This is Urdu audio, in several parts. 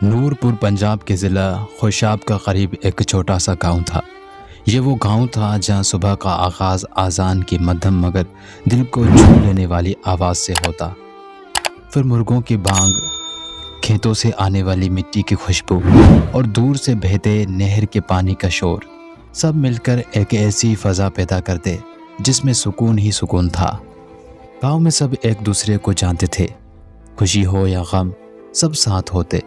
نورپور پنجاب کے ضلع خوشاب کا قریب ایک چھوٹا سا گاؤں تھا۔ یہ وہ گاؤں تھا جہاں صبح کا آغاز اذان کی مدھم مگر دل کو چھو لینے والی آواز سے ہوتا، پھر مرغوں کی بانگ، کھیتوں سے آنے والی مٹی کی خوشبو اور دور سے بہتے نہر کے پانی کا شور، سب مل کر ایک ایسی فضا پیدا کرتے جس میں سکون ہی سکون تھا۔ گاؤں میں سب ایک دوسرے کو جانتے تھے، خوشی ہو یا غم سب ساتھ ہوتے،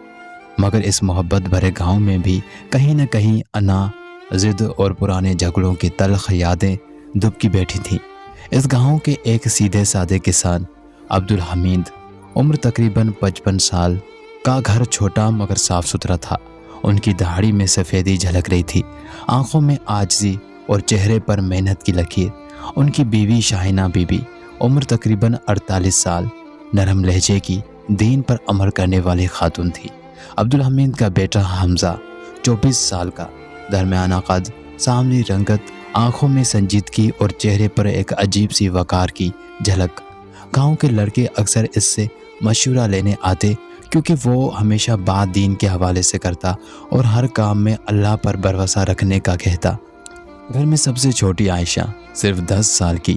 مگر اس محبت بھرے گاؤں میں بھی کہیں نہ کہیں انا، ضد اور پرانے جھگڑوں کی تلخ یادیں دبکی بیٹھی تھیں۔ اس گاؤں کے ایک سیدھے سادے کسان عبدالحمید، عمر تقریباً 55 سال کا، گھر چھوٹا مگر صاف ستھرا تھا۔ ان کی داڑھی میں سفیدی جھلک رہی تھی، آنکھوں میں عاجزی اور چہرے پر محنت کی لکیر۔ ان کی بیوی شاہینہ بی بی، عمر تقریباً 48 سال، نرم لہجے کی، دین پر عمل کرنے والی خاتون تھی۔ عبدالحمید کا بیٹا حمزہ 24 سال کا، درمیانہ قد، ساملی رنگت، آنکھوں میں سنجیدگی اور چہرے پر ایک عجیب سی وقار کی جھلک۔ گاؤں کے لڑکے اکثر اس سے مشورہ لینے آتے کیونکہ وہ ہمیشہ بات دین کے حوالے سے کرتا اور ہر کام میں اللہ پر بھروسہ رکھنے کا کہتا۔ گھر میں سب سے چھوٹی عائشہ صرف 10 سال کی،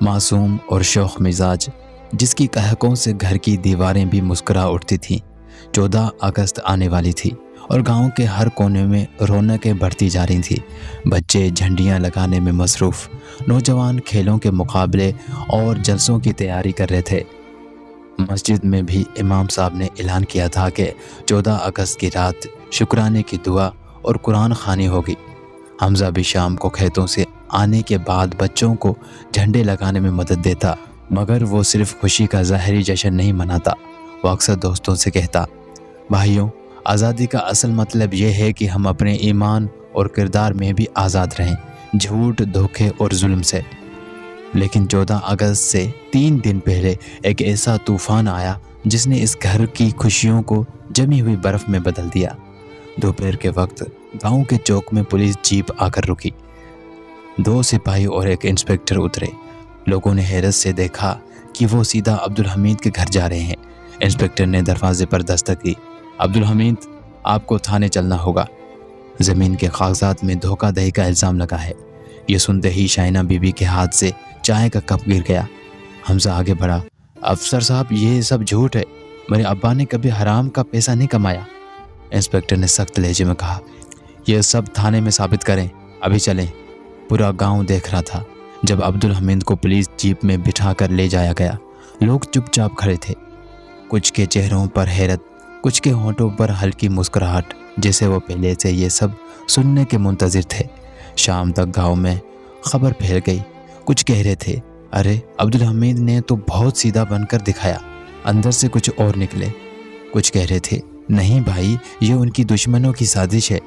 معصوم اور شوخ مزاج، جس کی کہکوں سے گھر کی دیواریں بھی مسکرا اٹھتی تھیں۔ 14 اگست آنے والی تھی اور گاؤں کے ہر کونے میں رونقیں بڑھتی جا رہی تھیں۔ بچے جھنڈیاں لگانے میں مصروف، نوجوان کھیلوں کے مقابلے اور جلسوں کی تیاری کر رہے تھے۔ مسجد میں بھی امام صاحب نے اعلان کیا تھا کہ 14 اگست کی رات شکرانے کی دعا اور قرآن خوانی ہوگی۔ حمزہ بھی شام کو کھیتوں سے آنے کے بعد بچوں کو جھنڈے لگانے میں مدد دیتا، مگر وہ صرف خوشی کا ظاہری جشن نہیں مناتا۔ وہ اکثر دوستوں سے کہتا، بھائیوں، آزادی کا اصل مطلب یہ ہے کہ ہم اپنے ایمان اور کردار میں بھی آزاد رہیں، جھوٹ، دھوکے اور ظلم سے۔ لیکن 14 اگست سے 3 دن پہلے ایک ایسا طوفان آیا جس نے اس گھر کی خوشیوں کو جمی ہوئی برف میں بدل دیا۔ دوپہر کے وقت گاؤں کے چوک میں پولیس جیپ آ کر رکی۔ 2 سپاہی اور ایک انسپکٹر اترے۔ لوگوں نے حیرت سے دیکھا کہ وہ سیدھا عبدالحمید کے گھر جا رہے ہیں۔ انسپکٹر نے دروازے پر دستک دی۔ عبدالحمید، آپ کو تھانے چلنا ہوگا، زمین کے کاغذات میں دھوکہ دہی کا الزام لگا ہے۔ یہ سنتے ہی شاہینہ بی بی کے ہاتھ سے چائے کا کپ گر گیا۔ حمزہ آگے بڑھا، افسر صاحب، یہ سب جھوٹ ہے، میرے ابا نے کبھی حرام کا پیسہ نہیں کمایا۔ انسپکٹر نے سخت لہجے میں کہا، یہ سب تھانے میں ثابت کریں، ابھی چلیں۔ پورا گاؤں دیکھ رہا تھا جب عبدالحمید کو پولیس جیپ میں بٹھا کر لے جایا گیا۔ لوگ چپ چاپ کھڑے تھے، کچھ کے چہروں پر حیرت، کچھ کے ہونٹوں پر ہلکی مسکراہٹ، جیسے وہ پہلے سے یہ سب سننے کے منتظر تھے۔ شام تک گاؤں میں خبر پھیل گئی۔ کچھ کہہ رہے تھے، ارے عبدالحمید نے تو بہت سیدھا بن کر دکھایا، اندر سے کچھ اور نکلے۔ کچھ کہہ رہے تھے، نہیں بھائی، یہ ان کی دشمنوں کی سازش ہے۔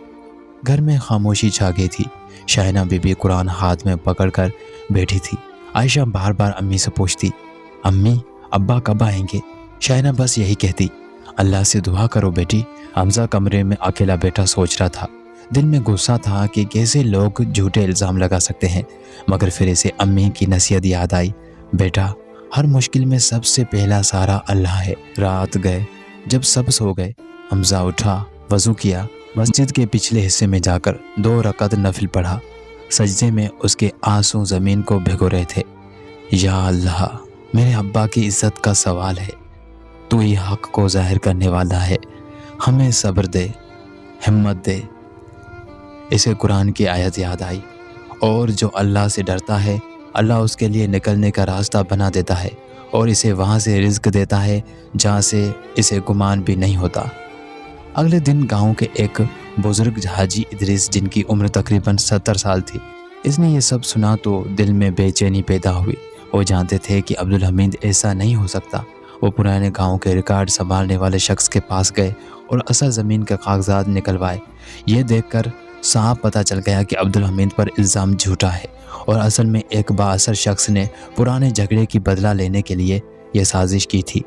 گھر میں خاموشی چھا گئی تھی۔ شاہینہ بی بی قرآن ہاتھ میں پکڑ کر بیٹھی تھی۔ عائشہ بار بار امی سے پوچھتی، امی، ابا کب آئیں گے؟ شاہینہ بس یہی کہتی، اللہ سے دعا کرو بیٹی۔ حمزہ کمرے میں اکیلا بیٹھا سوچ رہا تھا۔ دل میں غصہ تھا کہ کیسے لوگ جھوٹے الزام لگا سکتے ہیں، مگر پھر اسے امی کی نصیحت یاد آئی، بیٹا، ہر مشکل میں سب سے پہلا سہارا اللہ ہے۔ رات گئے، جب سب سو گئے، حمزہ اٹھا، وضو کیا، مسجد کے پچھلے حصے میں جا کر 2 رکعت نفل پڑھا۔ سجدے میں اس کے آنسو زمین کو بھگو رہے تھے۔ یا اللہ، میرے ابا کی عزت کا سوال ہے، تو ہی حق کو ظاہر کرنے والا ہے، ہمیں صبر دے، ہمت دے۔ اسے قرآن کی آیت یاد آئی، اور جو اللہ سے ڈرتا ہے اللہ اس کے لیے نکلنے کا راستہ بنا دیتا ہے اور اسے وہاں سے رزق دیتا ہے جہاں سے اسے گمان بھی نہیں ہوتا۔ اگلے دن گاؤں کے ایک بزرگ حاجی ادریس، جن کی عمر تقریباً 70 سال تھی، اس نے یہ سب سنا تو دل میں بے چینی پیدا ہوئی۔ وہ جانتے تھے کہ عبدالحمید ایسا نہیں ہو سکتا۔ وہ پرانے گاؤں کے ریکارڈ سنبھالنے والے شخص کے پاس گئے اور اصل زمین کے کاغذات نکلوائے۔ یہ دیکھ کر صاف پتہ چل گیا کہ عبدالحمید پر الزام جھوٹا ہے اور اصل میں ایک بااثر شخص نے پرانے جھگڑے کی بدلہ لینے کے لیے یہ سازش کی تھی۔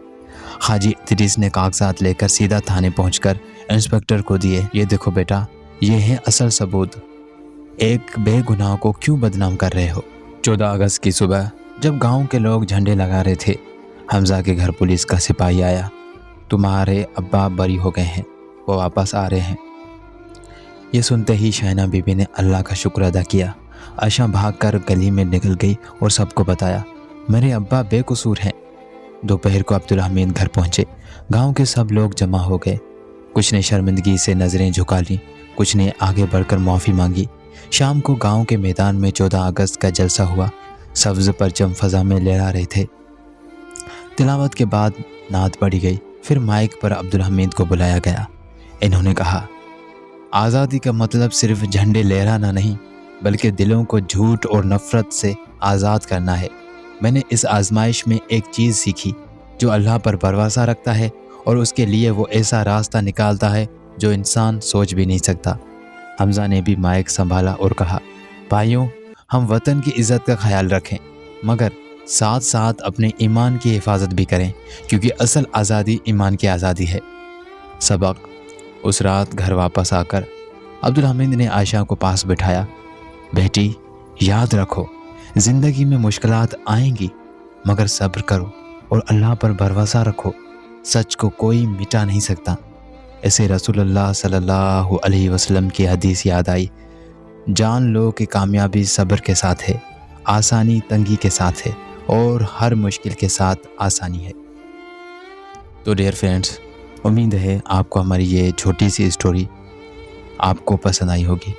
حاجی ادریس نے کاغذات لے کر سیدھا تھانے پہنچ کر انسپکٹر کو دیے۔ یہ دیکھو بیٹا، یہ ہے اصل ثبوت، ایک بے گناہ کو کیوں بدنام کر رہے ہو؟ 14 اگست کی صبح جب گاؤں کے لوگ جھنڈے لگا رہے تھے، حمزہ کے گھر پولیس کا سپاہی آیا۔ تمہارے ابا بری ہو گئے ہیں، وہ واپس آ رہے ہیں۔ یہ سنتے ہی شائنہ بی بی نے اللہ کا شکر ادا کیا۔ عائشہ بھاگ کر گلی میں نکل گئی اور سب کو بتایا، میرے ابا بے قصور ہیں۔ دوپہر کو عبدالحمید گھر پہنچے۔ گاؤں کے سب لوگ جمع ہو گئے۔ کچھ نے شرمندگی سے نظریں جھکا لیں، کچھ نے آگے بڑھ کر معافی مانگی۔ شام کو گاؤں کے میدان میں 14 اگست کا جلسہ ہوا۔ سبز پرچم فضا میں لہرا رہے تھے۔ تلاوت کے بعد نعت پڑھی گئی، پھر مائک پر عبدالحمید کو بلایا گیا۔ انہوں نے کہا، آزادی کا مطلب صرف جھنڈے لہرانا نہیں، بلکہ دلوں کو جھوٹ اور نفرت سے آزاد کرنا ہے۔ میں نے اس آزمائش میں ایک چیز سیکھی، جو اللہ پر بھروسہ رکھتا ہے اور اس کے لیے وہ ایسا راستہ نکالتا ہے جو انسان سوچ بھی نہیں سکتا۔ حمزہ نے بھی مائک سنبھالا اور کہا، بھائیوں، ہم وطن کی عزت کا خیال رکھیں، مگر ساتھ ساتھ اپنے ایمان کی حفاظت بھی کریں، کیونکہ اصل آزادی ایمان کی آزادی ہے۔ سبق: اس رات گھر واپس آ کر عبدالحمید نے عائشہ کو پاس بٹھایا۔ بیٹی، یاد رکھو، زندگی میں مشکلات آئیں گی، مگر صبر کرو اور اللہ پر بھروسہ رکھو۔ سچ کو کوئی مٹا نہیں سکتا۔ اسے رسول اللہ صلی اللہ علیہ وسلم کی حدیث یاد آئی، جان لو کہ کامیابی صبر کے ساتھ ہے، آسانی تنگی کے ساتھ ہے، اور ہر مشکل کے ساتھ آسانی ہے۔ تو ڈیئر فرینڈس، امید ہے آپ کو ہماری یہ چھوٹی سی اسٹوری آپ کو پسند آئی ہوگی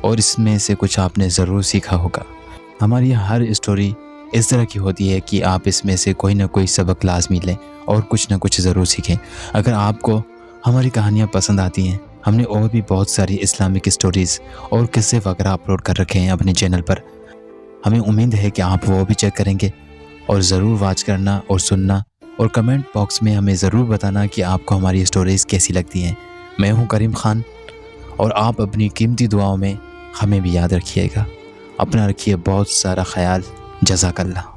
اور اس میں سے کچھ آپ نے ضرور سیکھا ہوگا۔ ہماری ہر اسٹوری اس طرح کی ہوتی ہے کہ آپ اس میں سے کوئی نہ کوئی سبق لازمی لیں اور کچھ نہ کچھ ضرور سیکھیں۔ اگر آپ کو ہماری کہانیاں پسند آتی ہیں، ہم نے اور بھی بہت ساری اسلامک اسٹوریز اور قصے وغیرہ اپلوڈ کر رکھے ہیں اپنے چینل پر، ہمیں امید ہے کہ آپ وہ بھی چیک کریں گے اور ضرور واچ کرنا اور سننا، اور کمنٹ باکس میں ہمیں ضرور بتانا کہ آپ کو ہماری اسٹوریز کیسی لگتی ہیں۔ میں ہوں کریم خان، اور آپ اپنی قیمتی دعاؤں میں ہمیں بھی یاد رکھیے گا۔ اپنا رکھیے بہت سارا خیال۔ جزاک اللہ۔